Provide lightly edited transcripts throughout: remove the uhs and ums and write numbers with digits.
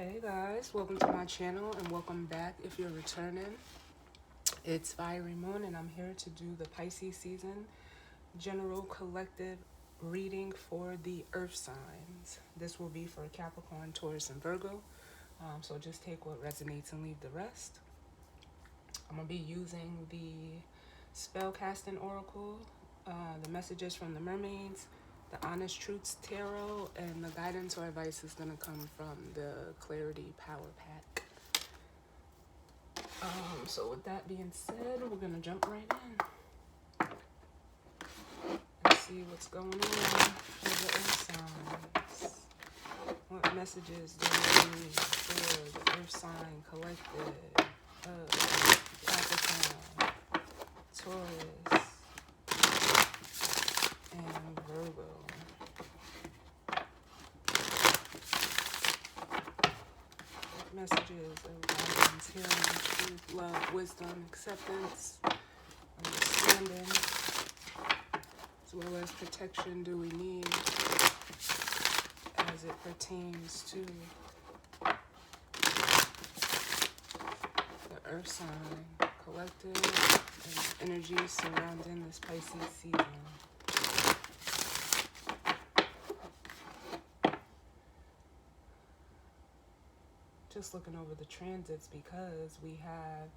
Hey guys, welcome to my channel and welcome back if you're returning. It's Fiery Moon and I'm here to do the Pisces season general collective reading for the earth signs. This will be for Capricorn, Taurus, and Virgo. So just take what resonates and leave the rest. I'm going to be using the Spellcasting Oracle, the messages from the mermaids, the Honest Truths Tarot, and the guidance or advice is going to come from the Clarity Power Pack. So with that being said, we're going to jump right in and see what's going on for the earth signs. What messages do we need for the earth sign collective of Capricorn, Taurus, and Virgo? Messages of guidance, healing, truth, love, wisdom, acceptance, understanding, as well as protection do we need as it pertains to the earth sign collective and energy surrounding this Pisces season. Just looking over the transits because we have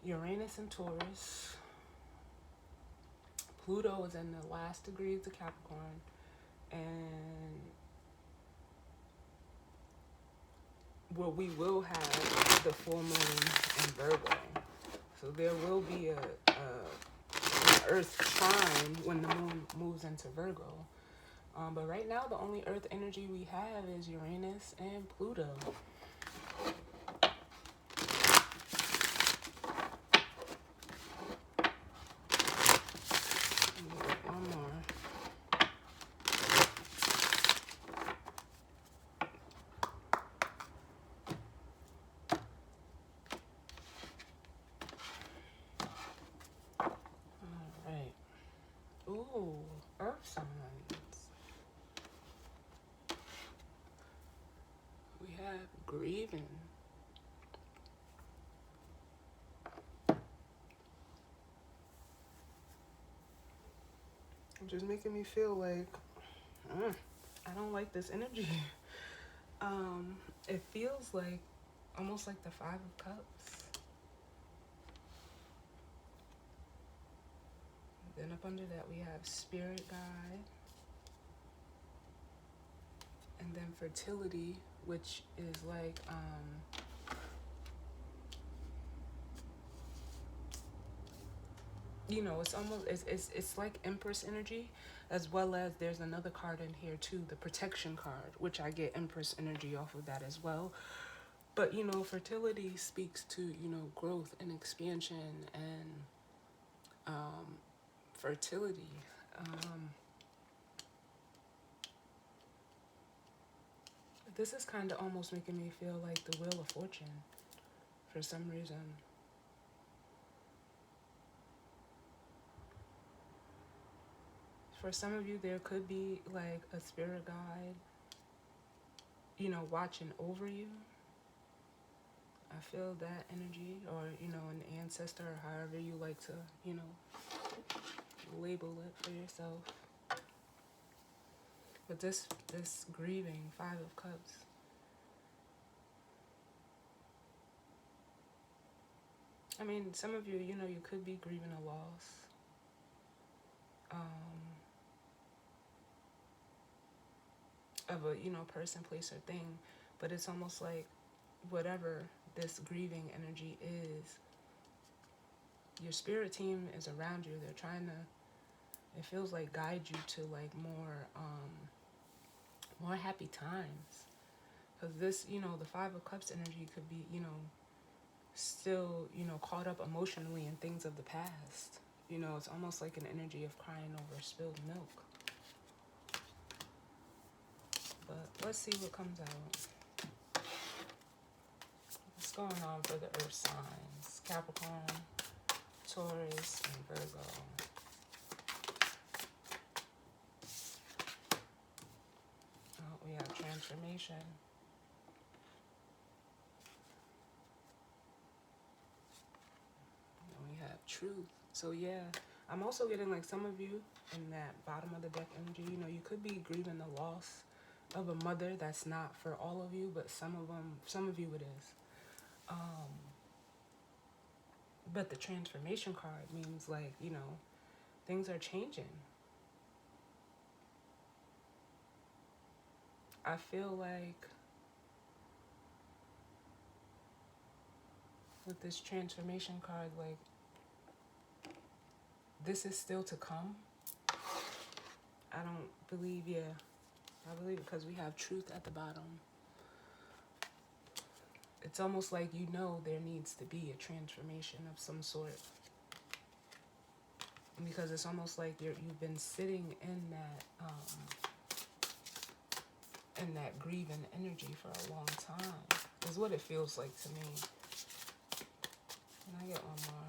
Uranus in Taurus, Pluto is in the last degree of the Capricorn, and we will have the full moon in Virgo. So there will be an earth trine when the moon moves into Virgo. But right now the only earth energy we have is Uranus and Pluto. One more. Alright. Ooh, earth signs. We have grieving. Just making me feel like I don't like this energy. It feels like almost like the Five of Cups. Then up under that we have Spirit Guide, and then Fertility, which is like it's almost it's like Empress energy, as well as there's another card in here too, the Protection card, which I get Empress energy off of that as well. But fertility speaks to growth and expansion and fertility. This is kind of almost making me feel like the Wheel of Fortune for some reason. For some of you, there could be like a spirit guide, watching over you. I feel that energy, or, an ancestor, or however you like to, label it for yourself. But this grieving, Five of Cups. I mean, some of you, you could be grieving a loss. Of a, person, place, or thing. But it's almost like whatever this grieving energy is, your spirit team is around you. They're trying to, it feels like, guide you to like more happy times. Because this, the Five of Cups energy could be, still, caught up emotionally in things of the past. It's almost like an energy of crying over spilled milk. But let's see what comes out. What's going on for the earth signs? Capricorn, Taurus, and Virgo. Oh, we have transformation. truth. So yeah, I'm also getting like some of you in that bottom of the deck energy, you could be grieving the loss of a mother. That's not for all of you, but some of you it is. But the transformation card means like, things are changing. I feel like with this transformation card, like, this is still to come. I don't believe, I believe because we have truth at the bottom. It's almost like there needs to be a transformation of some sort. Because it's almost like you've been sitting in that grieving energy for a long time. Is what it feels like to me. Can I get one more?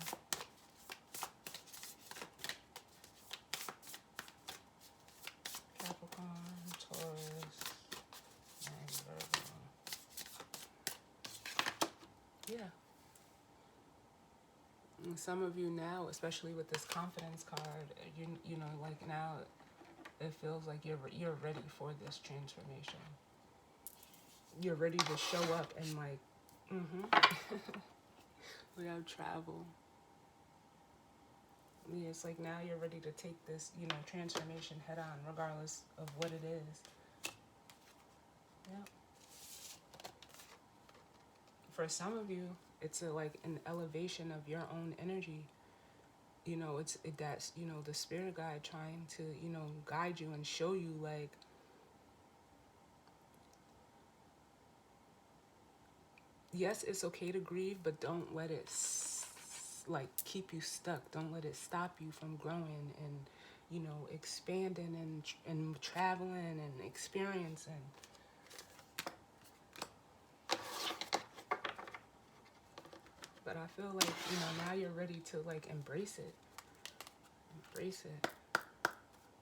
Capricorn, Taurus, and Virgo. Yeah. And some of you now, especially with this confidence card, like now it feels like you're ready for this transformation. You're ready to show up and like, we have travel. Yeah, it's like now you're ready to take this, transformation head on, regardless of what it is. Yeah. For some of you, it's like an elevation of your own energy. That's the spirit guide trying to, guide you and show you like, yes, it's okay to grieve, but don't let it like keep you stuck. Don't let it stop you from growing and, expanding and traveling and experiencing. But I feel like, now you're ready to like embrace it. Embrace it.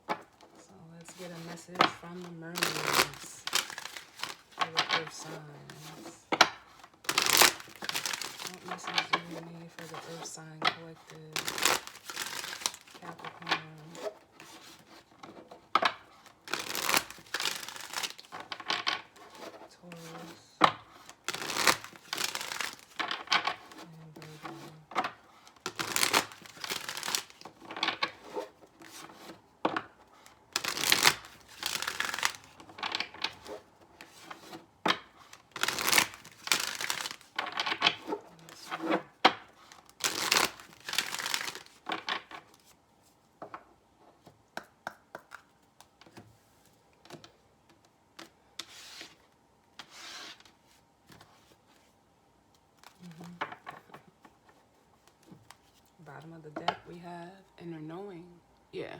So let's get a message from the mermaids for the earth signs. What message do you need for the earth sign collective? Capricorn. Taurus. And Virgo. Bottom of the deck we have inner knowing. Yeah.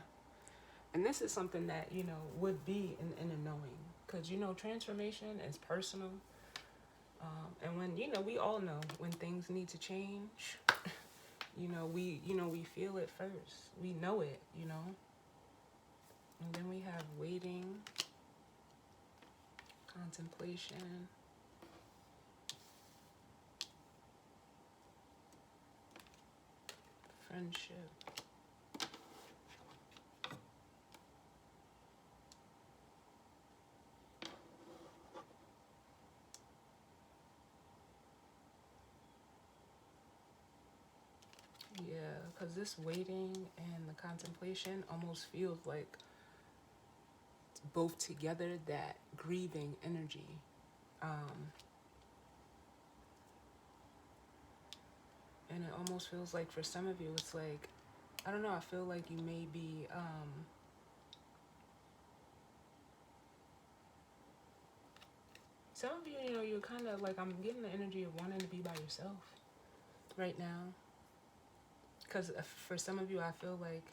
And this is something that, would be an inner knowing. Because, transformation is personal. And when, we all know when things need to change, we feel it first. We know it, And then we have waiting, contemplation, friendship. Yeah, because this waiting and the contemplation almost feels like both together that grieving energy. And it almost feels like for some of you, it's like, I don't know, I feel like you may be, some of you, you're kind of like, I'm getting the energy of wanting to be by yourself right now. Because for some of you, I feel like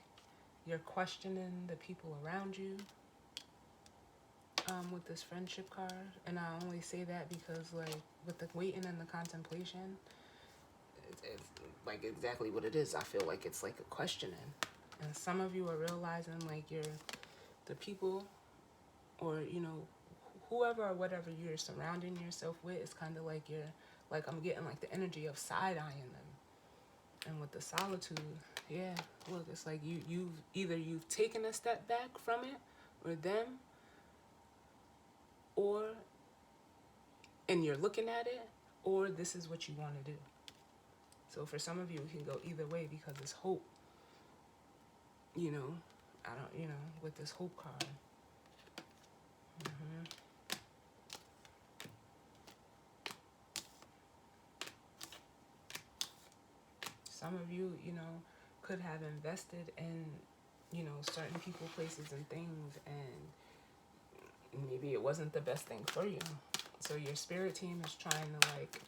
you're questioning the people around you with this friendship card. And I only say that because, like, with the waiting and the contemplation, it's like exactly what it is. I feel like it's like a questioning. And some of you are realizing, like, the people or, whoever or whatever you're surrounding yourself with is kind of like I'm getting like the energy of side-eyeing them. And with the solitude, yeah, look, it's like you've taken a step back from it or them, or and you're looking at it, or this is what you want to do. So for some of you, it can go either way because it's hope. You know, I don't, with this hope card. Mm-hmm. Some of you, could have invested in, certain people, places, and things, and maybe it wasn't the best thing for you. So your spirit team is trying to, like,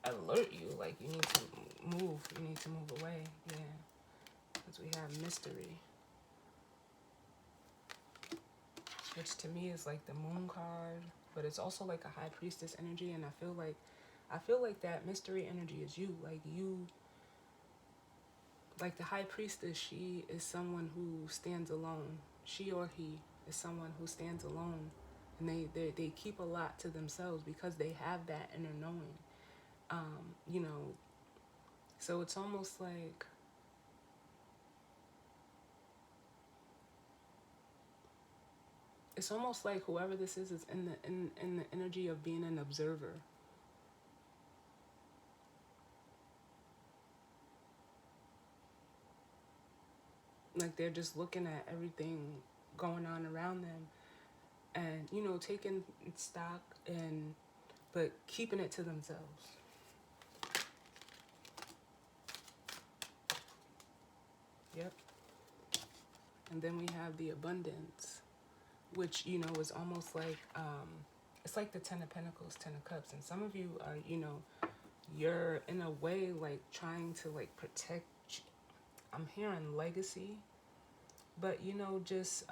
alert you, like, you need to move away, yeah. Because we have mystery, which to me is like the moon card, but it's also like a high priestess energy, and I feel like that mystery energy is you, like the high priestess, she is someone who stands alone. She or he is someone who stands alone, and they keep a lot to themselves because they have that inner knowing. So it's almost like whoever this is in the energy of being an observer. Like they're just looking at everything going on around them, and taking stock, but keeping it to themselves. Yep. And then we have the abundance, which is almost like it's like the 10 of Pentacles, 10 of Cups, and some of you are you're in a way like trying to like protect. I'm hearing legacy, but just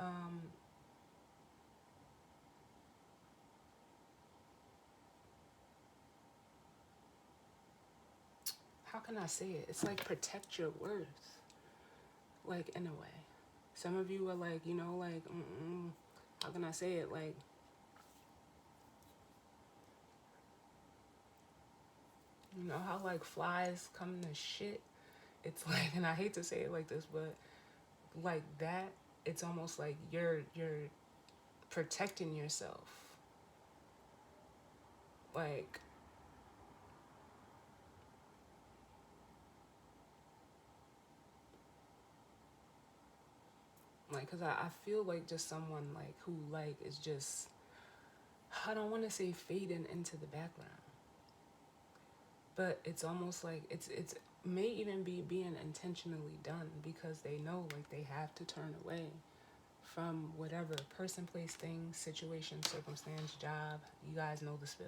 how can I say it? It's like protect your worth, like in a way. Some of you are like, how can I say it? Like, how like flies come to shit? It's like, and I hate to say it like this, but like that, it's almost like you're protecting yourself. Like, cause I feel like just someone like who like is just, I don't want to say fading into the background, but it's almost like it's may even be being intentionally done because they know like they have to turn away from whatever person, place, thing, situation, circumstance, job. You guys know the spill.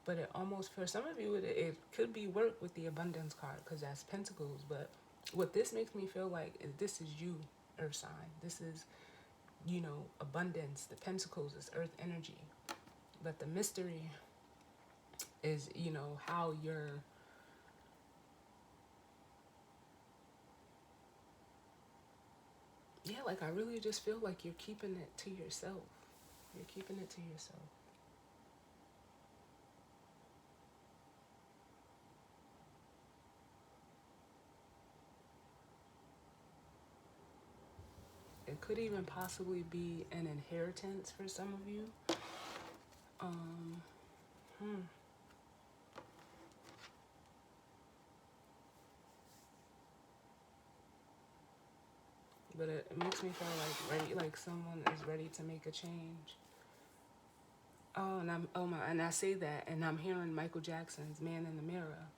But it almost, for some of you, it could be work with the abundance card because that's Pentacles. But what this makes me feel like is this is you, Earth sign. This is, abundance. The Pentacles is Earth energy. But the mystery is, how you're, yeah, like I really just feel like you're keeping it to yourself. You're keeping it to yourself. It could even possibly be an inheritance for some of you. But it makes me feel like ready, like someone is ready to make a change. Oh, and I say that, and I'm hearing Michael Jackson's "Man in the Mirror."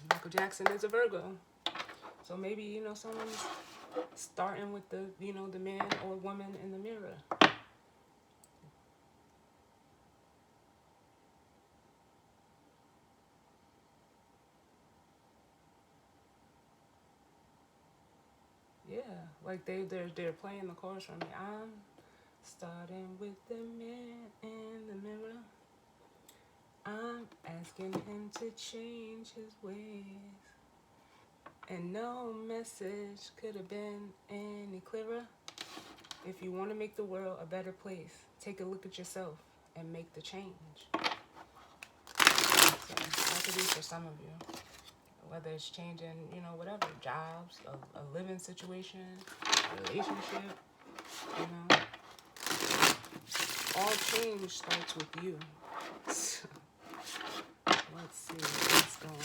Michael Jackson is a Virgo, so maybe someone's starting with the the man or woman in the mirror. Yeah, like they're playing the chorus for me. I'm starting with the man in the mirror. I'm asking him to change his ways. And no message could have been any clearer. If you want to make the world a better place, take a look at yourself and make the change. So that could be for some of you. Whether it's changing, whatever, jobs, a living situation, a relationship, all change starts with you. So, let's see what's going on.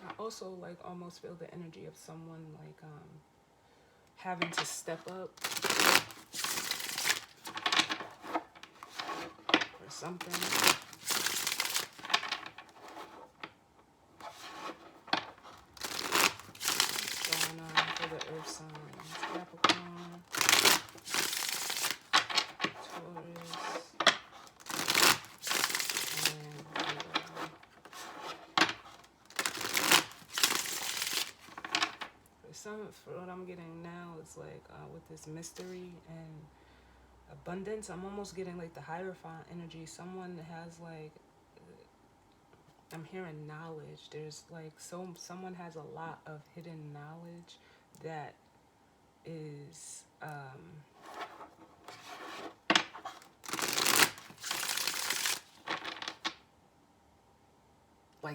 I also almost feel the energy of someone having to step up for something. For the earth signs, Capricorn, Taurus, and for what I'm getting now, it's with this mystery and abundance, I'm almost getting the Hierophant energy. Someone has I'm hearing knowledge. There's someone has a lot of hidden knowledge that is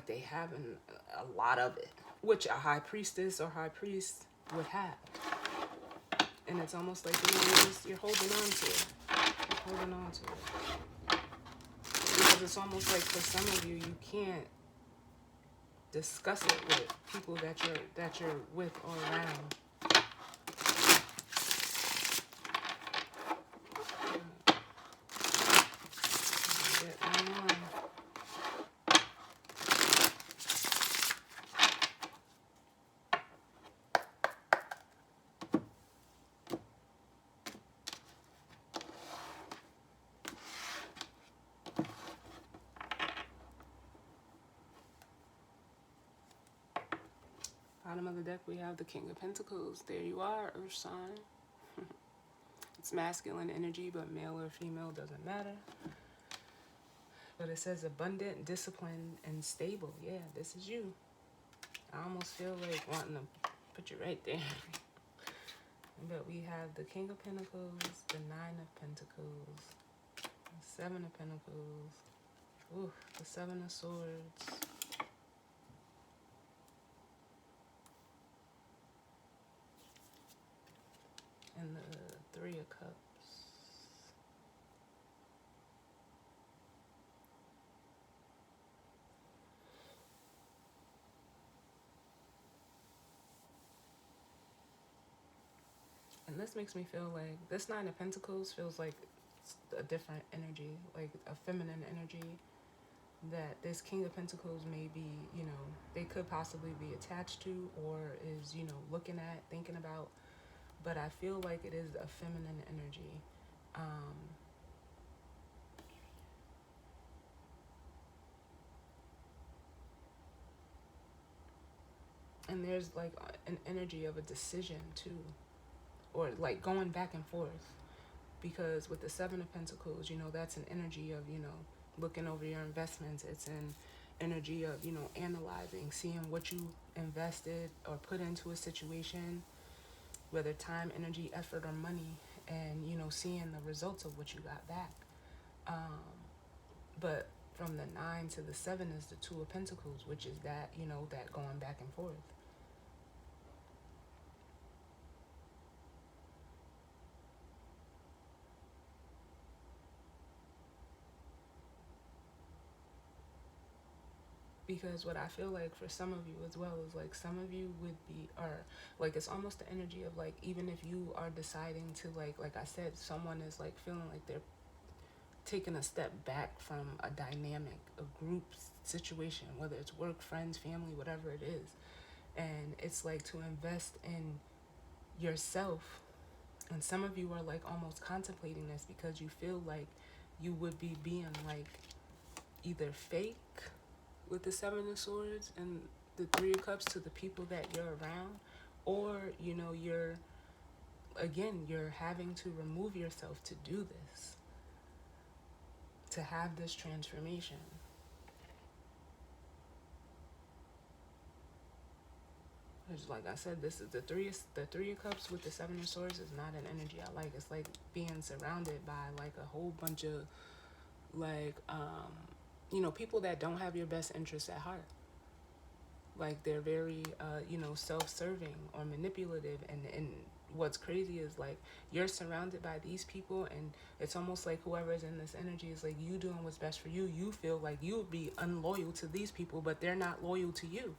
they having a lot of it, which a high priestess or high priest would have. And it's almost you're holding on to it. You're holding on to it. Because it's almost for some of you, you can't discuss it with people that you're with or around. Bottom of the deck, we have the King of Pentacles. There you are, Earth sign. It's masculine energy, but male or female doesn't matter. But it says abundant, disciplined, and stable. Yeah, this is you. I almost feel wanting to put you right there. But we have the King of Pentacles, the Nine of Pentacles, the Seven of Pentacles, the Seven of Swords, and the Three of Cups. And this makes me feel this Nine of Pentacles feels like a different energy, a feminine energy that this King of Pentacles may be, they could possibly be attached to or is, looking at, thinking about. But I feel it is a feminine energy. And there's an energy of a decision too, or going back and forth, because with the Seven of Pentacles, that's an energy of looking over your investments. It's an energy of analyzing, seeing what you invested or put into a situation, whether time, energy, effort, or money, and seeing the results of what you got back. But from the 9 to the 7 is the Two of Pentacles, which is that that going back and forth. Because what I feel for some of you as well is some of you would be, or it's almost the energy of even if you are deciding to like I said, someone is feeling they're taking a step back from a dynamic, a group situation, whether it's work, friends, family, whatever it is. And it's to invest in yourself. And some of you are almost contemplating this because you feel you would be being either fake with the Seven of Swords and the Three of Cups to the people that you're around, or you're having to remove yourself to do this, to have this transformation. Because like I said, this is the three of cups with the seven of swords is not an energy I like. It's like being surrounded by like a whole bunch of like people that don't have your best interests at heart. Like they're very self-serving or manipulative, and what's crazy is like you're surrounded by these people, and it's almost like whoever's in this energy is like you doing what's best for you. You feel like you would be unloyal to these people, but they're not loyal to you.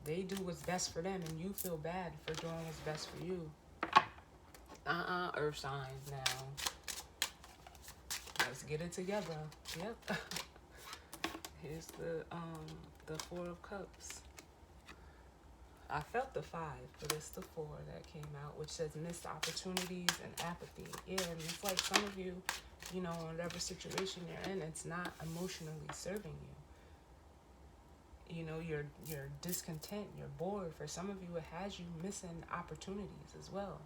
They do what's best for them, and you feel bad for doing what's best for you. Earth signs now. Let's get it together. Yep. Here's the Four of Cups. I felt the 5, but it's the 4 that came out, which says missed opportunities and apathy. Yeah, and it's like some of you, in whatever situation you're in, it's not emotionally serving you. You're discontent, you're bored. For some of you, it has you missing opportunities as well.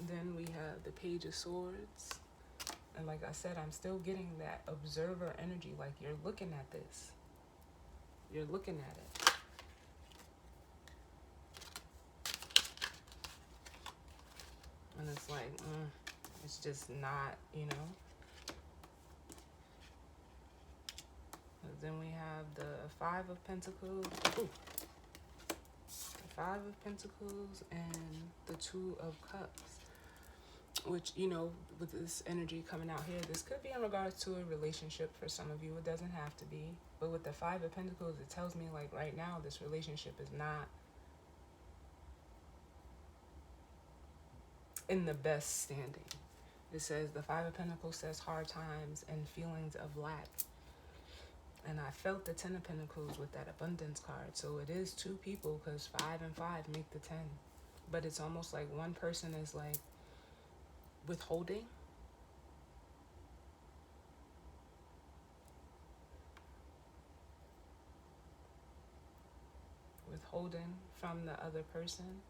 Then we have the Page of Swords. And like I said, I'm still getting that observer energy. Like you're looking at this. You're looking at it. And it's like, it's just not, Then we have the Five of Pentacles. Ooh. The Five of Pentacles and the Two of Cups. Which, with this energy coming out here, this could be in regards to a relationship for some of you. It doesn't have to be. But with the Five of Pentacles, it tells me, like, right now, this relationship is not in the best standing. It says, the Five of Pentacles says hard times and feelings of lack. And I felt the Ten of Pentacles with that abundance card. So it is two people, because 5 and 5 make the 10. But it's almost like one person is, like, withholding. Withholding from the other person.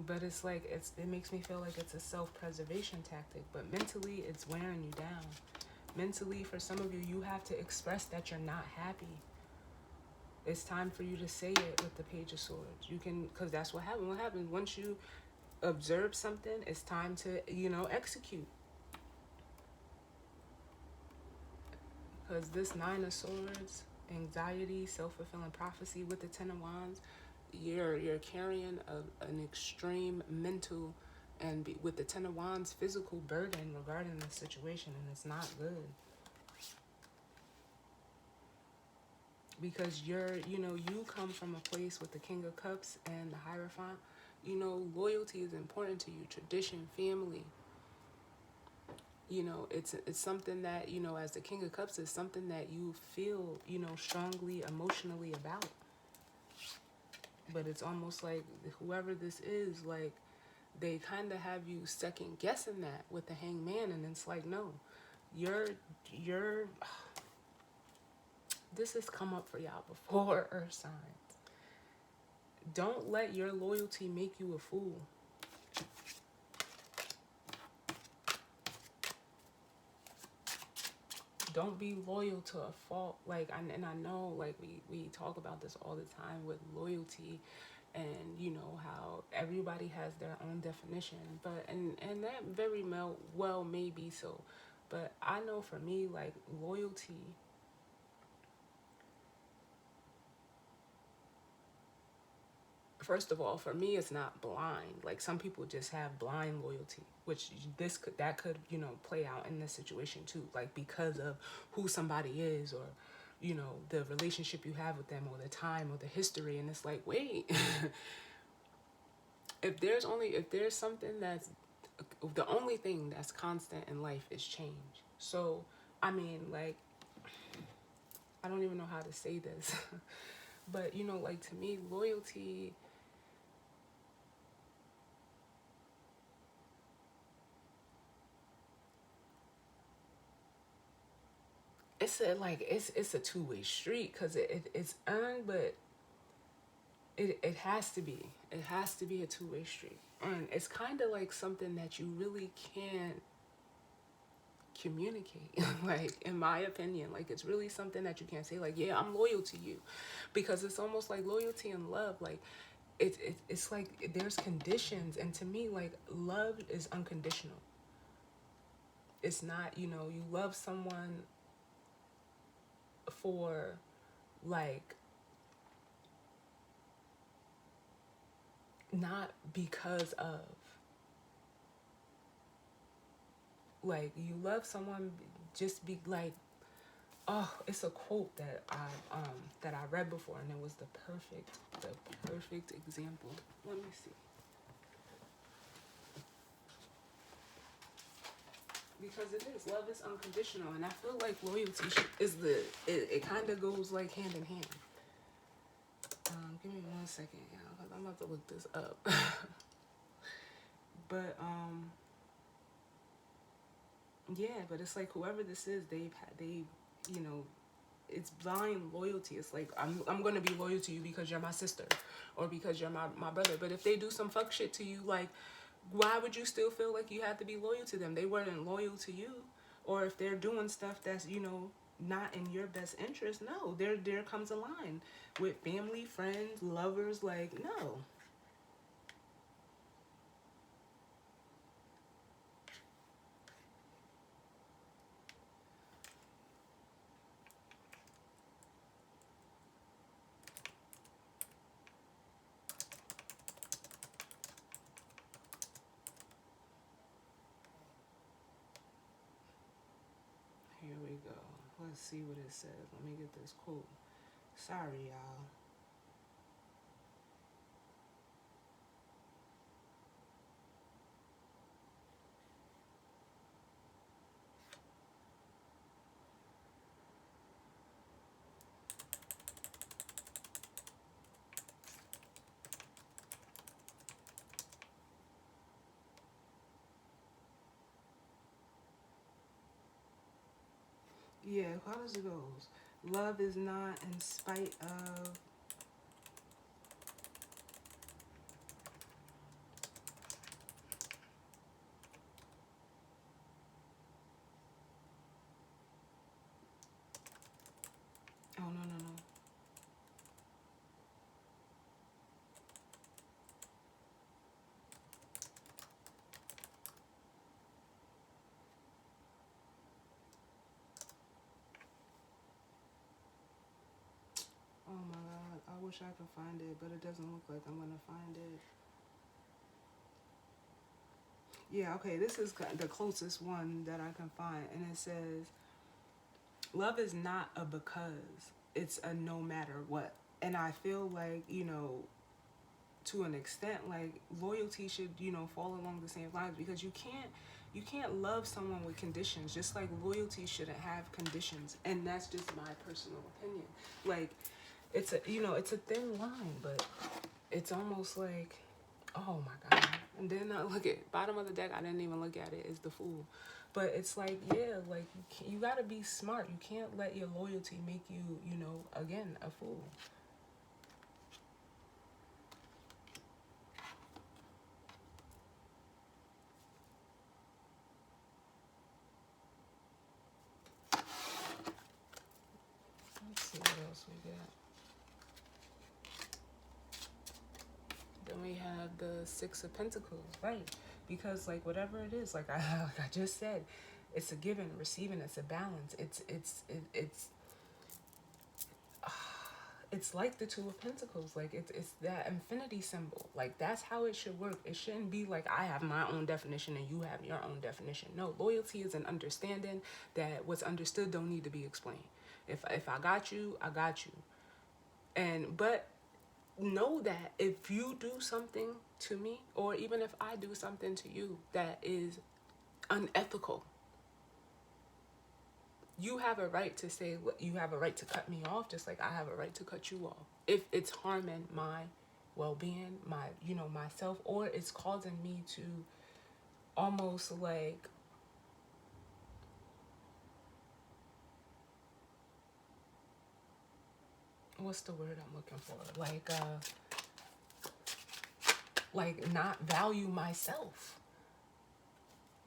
But it's like, it makes me feel like it's a self-preservation tactic. But mentally, it's wearing you down. Mentally, for some of you, you have to express that you're not happy. It's time for you to say it with the Page of Swords. You can, because that's what happens. What happens once you observe something, it's time to, execute. Because this Nine of Swords, anxiety, self-fulfilling prophecy with the Ten of Wands, you're carrying an extreme mental and with the Ten of Wands, physical burden regarding the situation, and it's not good. Because you come from a place with the King of Cups and the Hierophant. Loyalty is important to you. Tradition, family. It's something that, as the King of Cups, is something that you feel, strongly emotionally about. But it's almost like whoever this is, like, they kind of have you second guessing that with the Hangman, and it's like, no, you're this has come up for y'all before, Earth signs. Don't let your loyalty make you a fool. Don't be loyal to a fault. Like, and I know, like, we talk about this all the time with loyalty, and how everybody has their own definition. But and that very well may be so. But I know for me, like, loyalty, first of all, for me, it's not blind. Like, some people just have blind loyalty, which that could play out in this situation too. Like, because of who somebody is, or the relationship you have with them, or the time, or the history. And it's like, wait, if there's something that's the only thing that's constant in life is change. So I mean, like, I don't even know how to say this, but like, to me, loyalty, it's a two-way street, because it's earned, but it has to be. It has to be a two-way street. And it's kind of like something that you really can't communicate. Like, in my opinion, like, it's really something that you can't say, like, yeah, I'm loyal to you. Because it's almost like loyalty and love. Like, it's like there's conditions. And to me, like, love is unconditional. It's not, you know, you love someone for, like, not because of, like, you love someone just be like, oh, it's a quote that I read before, and it was the perfect example. Let me see. Because it is, love is unconditional, and I feel like loyalty is it kind of goes like hand in hand. Give me 1 second, y'all, because I'm about to look this up. But yeah, but it's like whoever this is, they you know, it's blind loyalty. It's like I'm gonna be loyal to you because you're my sister, or because you're my brother. But if they do some fuck shit to you, like, why would you still feel like you have to be loyal to them? They weren't loyal to you. Or if they're doing stuff that's, you know, not in your best interest, no, there comes a line with family, friends, lovers. Like, no. Here we go. Let's see what it says. Let me get this quote. Sorry, y'all. Yeah, how does it go? Love is not in spite of. Oh, no, no, no. Oh my God, I wish I could find it, but it doesn't look like I'm gonna find it. Yeah, okay, this is the closest one that I can find, and it says, love is not a because, it's a no matter what. And I feel like, you know, to an extent, like, loyalty should, you know, fall along the same lines, because you can't love someone with conditions, just like loyalty shouldn't have conditions. And that's just my personal opinion. Like, it's a, you know, it's a thin line, but it's almost like, oh my God. And then I look at bottom of the deck, I didn't even look at it, is the Fool. But it's like, yeah, like, you gotta be smart. You can't let your loyalty make you, you know, again, a fool. Let's see what else we got. Then we have the Six of Pentacles, right? Because, like, whatever it is, like I just said, it's a giving, receiving. It's a balance. It's like the Two of Pentacles. Like, it's that infinity symbol. Like, that's how it should work. It shouldn't be like I have my own definition and you have your own definition. No, loyalty is an understanding that what's understood don't need to be explained. If I got you, I got you. But know that if you do something to me, or even if I do something to you that is unethical, you have a right to say, you have a right to cut me off, just like I have a right to cut you off. If it's harming my well-being, my, you know, myself, or it's causing me to almost like, what's the word I'm looking for? Like, like not value myself.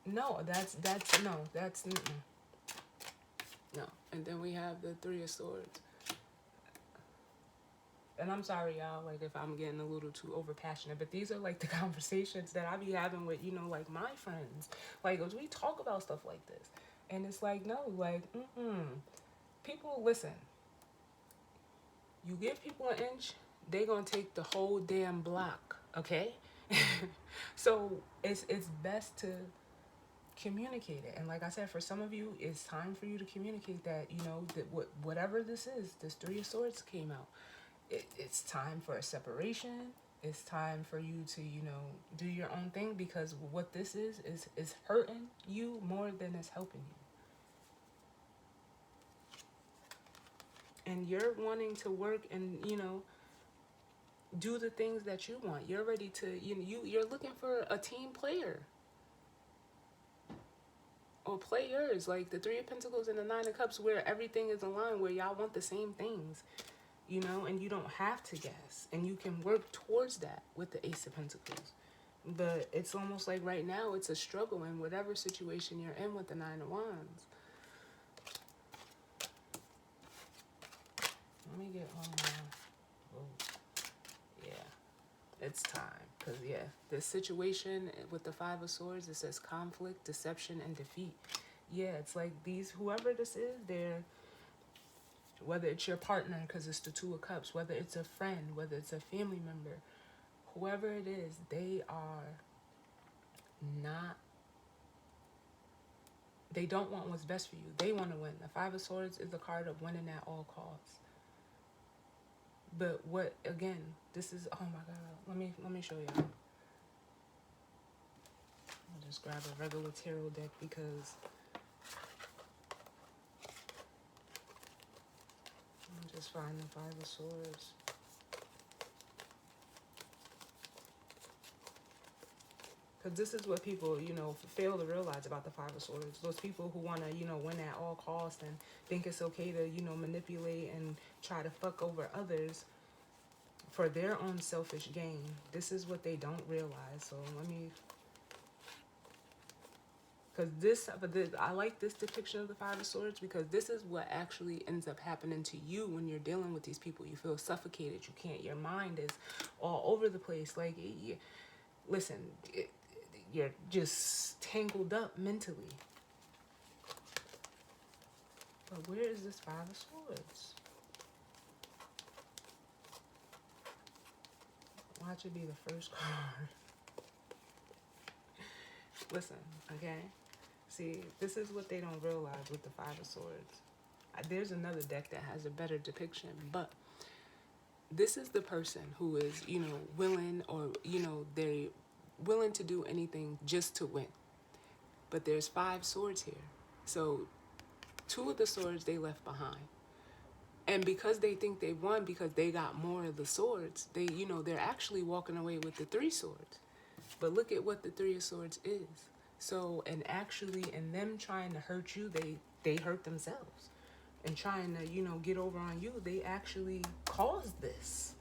No, that's no. And then we have the Three of Swords. And I'm sorry, y'all, like if I'm getting a little too over passionate, but these are like the conversations that I be having with, like my friends. Like, we talk about stuff like this. And it's like, no, like, people, listen, you give people an inch, they gonna take the whole damn block, okay? So it's best to communicate it. And like I said, for some of you, it's time for you to communicate that, that whatever this is, this Three of Swords came out. It's time for a separation. It's time for you to, do your own thing, because what this is hurting you more than it's helping you. And you're wanting to work and, do the things that you want. You're ready to, you're looking for a team player. Or players, like the Three of Pentacles and the Nine of Cups, where everything is aligned, where y'all want the same things. And you don't have to guess. And you can work towards that with the Ace of Pentacles. But it's almost like right now it's a struggle in whatever situation you're in with the Nine of Wands. Let me get one more. Oh, yeah. It's time. Because, yeah, this situation with the Five of Swords, it says conflict, deception, and defeat. Yeah, it's like whoever this is, whether it's your partner, because it's the Two of Cups, whether it's a friend, whether it's a family member, whoever it is, they don't want what's best for you. They want to win. The Five of Swords is the card of winning at all costs. But this is, oh my God, let me show y'all. I'll just grab a regular tarot deck because I'm just finding the Five of Swords. Because this is what people, fail to realize about the Five of Swords. Those people who want to, win at all costs and think it's okay to, manipulate and try to fuck over others for their own selfish gain. This is what they don't realize. So I like this depiction of the Five of Swords, because this is what actually ends up happening to you when you're dealing with these people. You feel suffocated. You can't, your mind is all over the place. Like, listen, you're just tangled up mentally. But where is this Five of Swords? Watch it be the first card. Listen, okay? See, this is what they don't realize with the Five of Swords. There's another deck that has a better depiction, but this is the person who is, willing, or, they're willing to do anything just to win. But there's 5 swords here. So 2 of the swords they left behind. And because they think they won, because they got more of the swords, they're actually walking away with the 3 swords. But look at what the 3 of Swords is. So, and actually in them trying to hurt you, they hurt themselves. And trying to, get over on you, they actually caused this.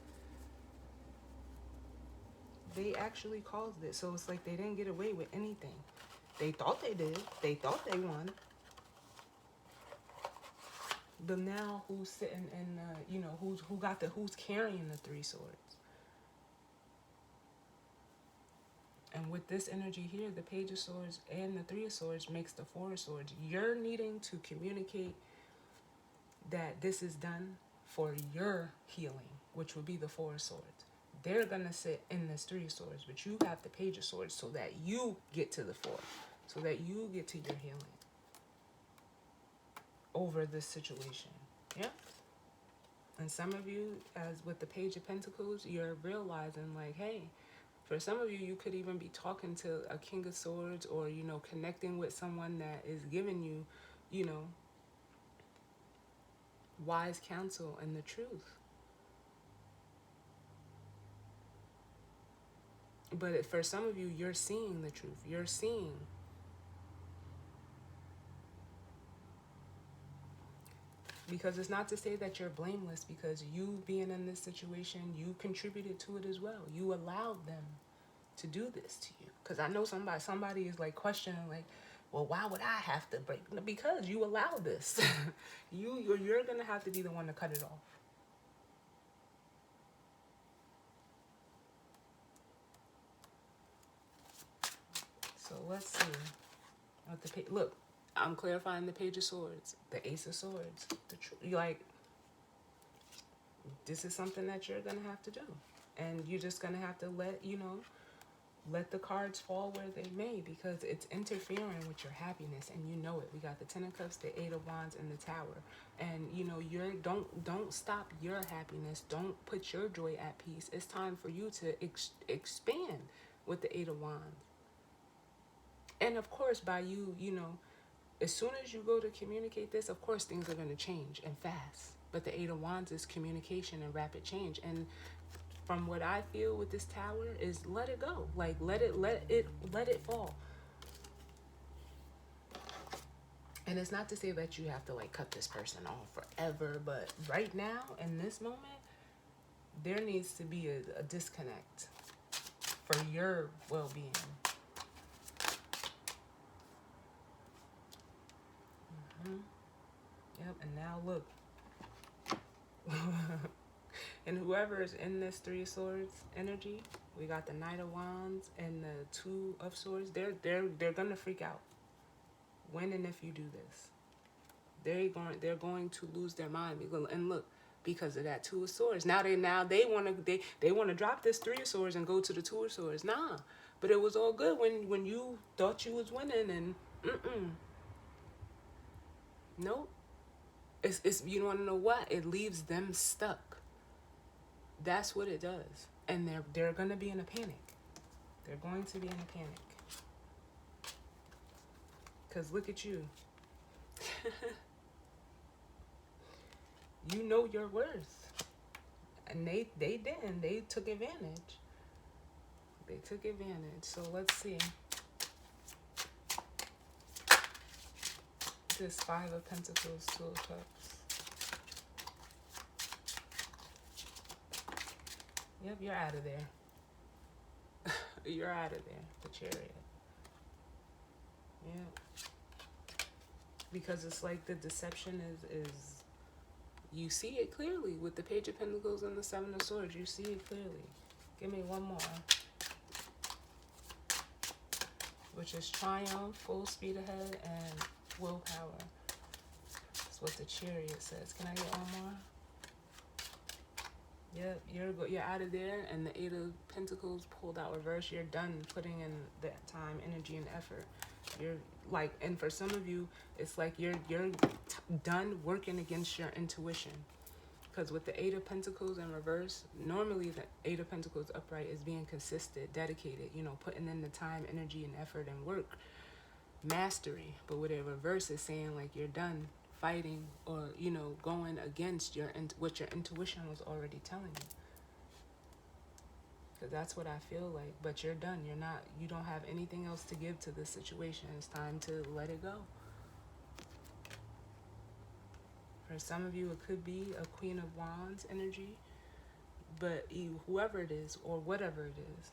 They actually caused this. So it's like they didn't get away with anything. They thought they did. They thought they won. But now who's sitting in, who's carrying the 3 swords? And with this energy here, the Page of Swords and the 3 of Swords makes the 4 of Swords. You're needing to communicate that this is done for your healing, which would be the 4 of Swords. They're going to sit in this 3 of Swords, but you have the Page of Swords so that you get to the 4, so that you get to your healing over this situation. Yeah? And some of you, as with the Page of Pentacles, you're realizing like, hey, for some of you, you could even be talking to a King of Swords, or, connecting with someone that is giving you, wise counsel and the truth. But for some of you, you're seeing the truth. You're seeing. Because it's not to say that you're blameless, because you being in this situation, you contributed to it as well. You allowed them. to do this to you? Because I know somebody is like questioning, like, well, why would I have to break? Because you allow this. You're gonna have to be the one to cut it off. So let's see. What the look, I'm clarifying the Page of Swords, the Ace of Swords. Like, this is something that you're gonna have to do, and you're just gonna have to let the cards fall where they may, because it's interfering with your happiness, and you know it. We got the Ten of Cups, the Eight of Wands, and the Tower. And don't stop your happiness. Don't put your joy at peace. It's time for you to expand with the Eight of Wands. And of course, by you, as soon as you go to communicate this, of course things are going to change, and fast. But the Eight of Wands is communication and rapid change. And from what I feel with this Tower is, let it go. Like, let it fall. And it's not to say that you have to like cut this person off forever, but right now, in this moment, there needs to be a disconnect for your well-being. Yep, and now look. And whoever is in this Three of Swords energy, we got the Knight of Wands and the Two of Swords. They're gonna freak out when and if you do this. They're going to lose their mind. And look, because of that Two of Swords. Now they wanna drop this Three of Swords and go to the Two of Swords. Nah, but it was all good when you thought you was winning, and nope. It's you want to know what? It leaves them stuck. That's what it does. And they're going to be in a panic. They're going to be in a panic. Because look at you. You know your worth. And they didn't. They took advantage. They took advantage. So let's see. This Five of Pentacles, Two of Cups. Yep, you're out of there. You're out of there, the Chariot. Yeah. Because it's like the deception is you see it clearly with the Page of Pentacles and the Seven of Swords. You see it clearly. Give me one more. Which is Triumph, Full Speed Ahead, and Willpower. That's what the Chariot says. Can I get one more? Yep, you're out of there, and the Eight of Pentacles pulled out reverse. You're done putting in that time, energy, and effort. You're like, and for some of you, it's like you're done working against your intuition. Because with the Eight of Pentacles in reverse, normally the Eight of Pentacles upright is being consistent, dedicated, putting in the time, energy, and effort and work, mastery. But with a reverse, is saying like you're done fighting or, going against what your intuition was already telling you. Because that's what I feel like. But you're done. You don't have anything else to give to this situation. It's time to let it go. For some of you, it could be a Queen of Wands energy. But whoever it is or whatever it is,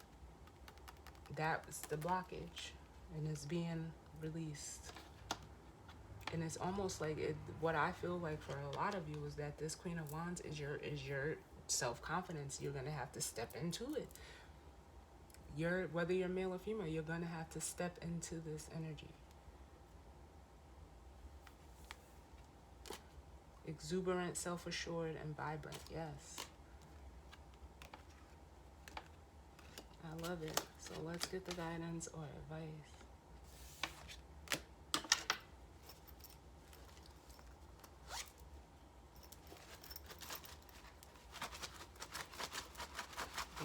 that's the blockage. And it's being released. And it's almost like what I feel like for a lot of you is that this Queen of Wands is your self-confidence. You're going to have to step into it. Whether you're male or female, you're going to have to step into this energy. Exuberant, self-assured, and vibrant. Yes. I love it. So let's get the guidance or advice.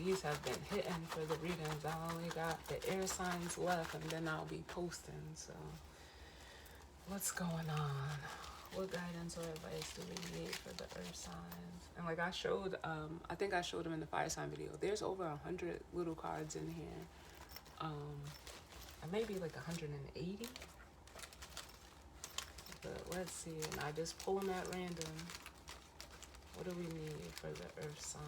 These have been hitting for the readings. I only got the air signs left, and then I'll be posting. So what's going on? What guidance or advice do we need for the earth signs? And like I showed, I think I showed them in the fire sign video. There's over 100 little cards in here. Maybe like 180. But let's see. And I just pull them at random. What do we need for the earth signs?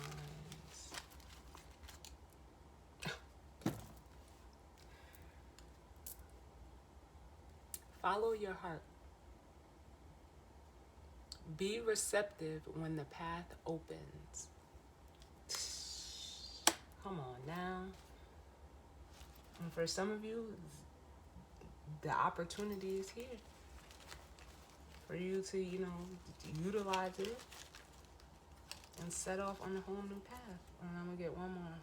Follow your heart. Be receptive when the path opens. Come on now. And for some of you, the opportunity is here for you to, utilize it and set off on a whole new path. And I'm going to get one more.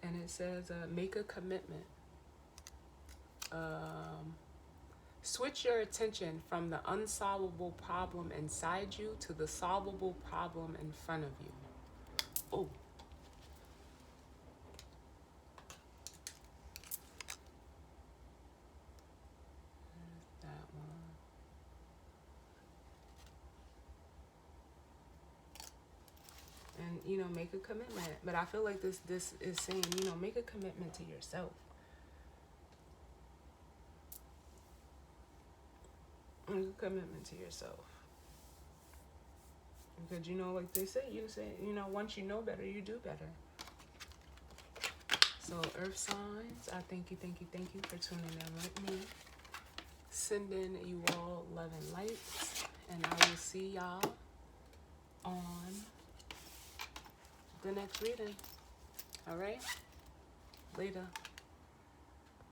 And it says, make a commitment. Switch your attention from the unsolvable problem inside you to the solvable problem in front of you. Oh. There's that one. And, make a commitment. But I feel like this is saying, make a commitment to yourself. Make a commitment to yourself. Because, like they say, once you know better, you do better. So, earth signs, I thank you for tuning in with me. Sending you all love and light. And I will see y'all on the next reading. All right? Later.